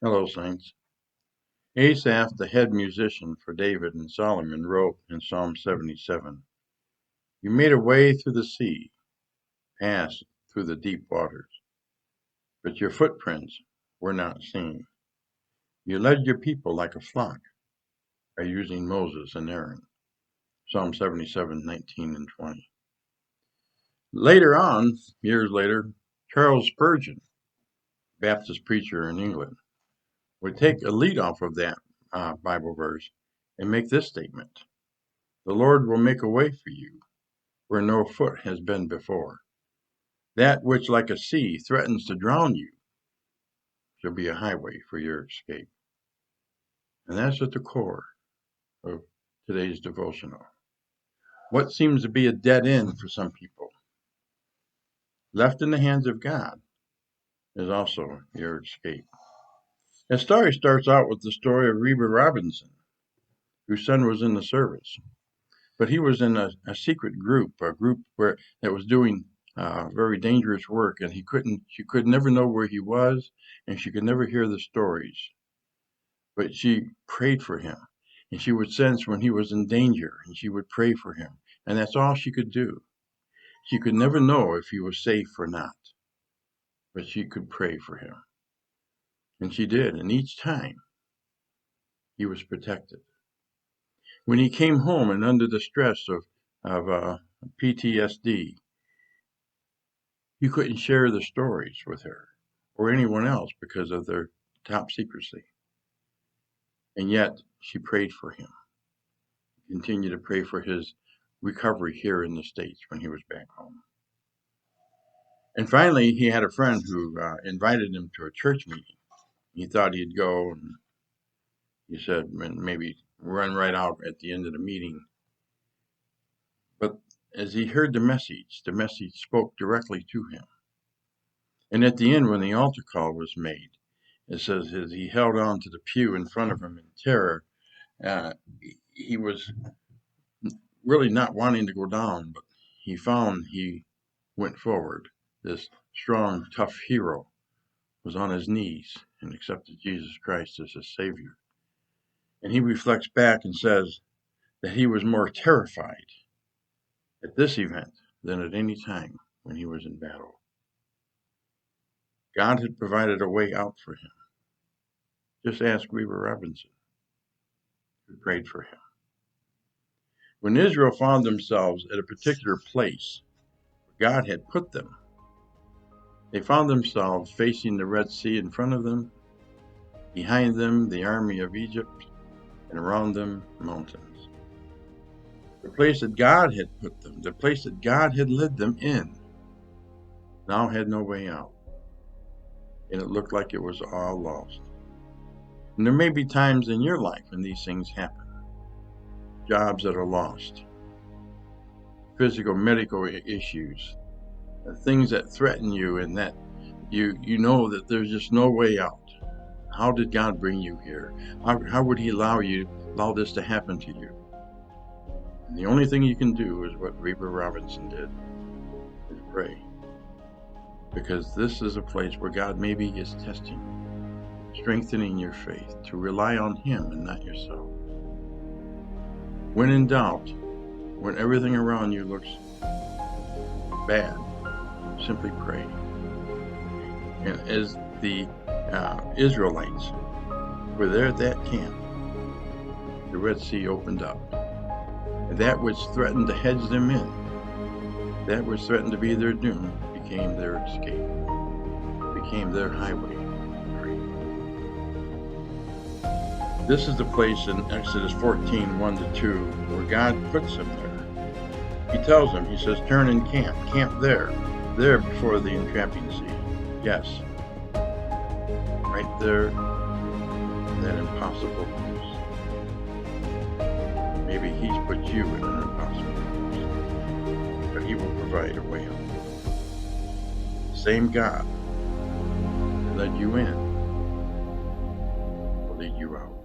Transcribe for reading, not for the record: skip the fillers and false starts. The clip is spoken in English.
Hello, Saints. Asaph, the head musician for David and Solomon, wrote in Psalm 77, "You made a way through the sea, passed through the deep waters, but your footprints were not seen. You led your people like a flock by using Moses and Aaron." Psalm 77:19 and 20. Later on, years later, Charles Spurgeon, Baptist preacher in England, would take a lead off of that Bible verse and make this statement: "The Lord will make a way for you where no foot has been before. That which like a sea threatens to drown you shall be a highway for your escape." And that's at the core of today's devotional. What seems to be a dead end for some people, left in the hands of God, is also your escape. The story starts out with the story of Reba Robinson, whose son was in the service, but he was in a secret group, a group that was doing very dangerous work, and she could never know where he was, and she could never hear the stories. But she prayed for him, and she would sense when he was in danger, and she would pray for him, and that's all she could do. She could never know if he was safe or not, but she could pray for him, and she did, and each time he was protected. When he came home and under the stress of PTSD, he couldn't share the stories with her or anyone else because of their top secrecy. And yet she prayed for him, continued to pray for his recovery here in the States when he was back home. And finally, he had a friend who invited him to a church meeting. He thought he'd go, and he said maybe run right out at the end of the meeting. But as he heard the message spoke directly to him. And at the end, when the altar call was made, it says as he held on to the pew in front of him in terror, he was really not wanting to go down, but he went forward. This strong, tough hero was on his knees and accepted Jesus Christ as his Savior. And he reflects back and says that he was more terrified at this event than at any time when he was in battle. God had provided a way out for him. Just ask Reba Robinson, who prayed for him. When Israel found themselves at a particular place where God had put them, they found themselves facing the Red Sea in front of them, behind them the army of Egypt, and around them mountains. The place that God had put them, the place that God had led them in, now had no way out, and it looked like it was all lost. And there may be times in your life when these things happen. Jobs that are lost, physical, medical issues, things that threaten you and that you know that there's just no way out. How did God bring you here? How would he allow this to happen to you? And the only thing you can do is what Reba Robinson did, is pray. Because this is a place where God maybe is testing you, strengthening your faith to rely on him and not yourself. When in doubt, when everything around you looks bad, simply pray. And as the Israelites were there at that camp, the Red Sea opened up. And that which threatened to hedge them in, that which threatened to be their doom, became their escape, became their highway free. This is the place in Exodus 14:1-2, where God puts them there. He tells them, he says, turn and camp there before the entrapping sea. Yes, right there, in that impossible place. Maybe he's put you in an impossible place, but he will provide a way out. The same God that led you in will lead you out.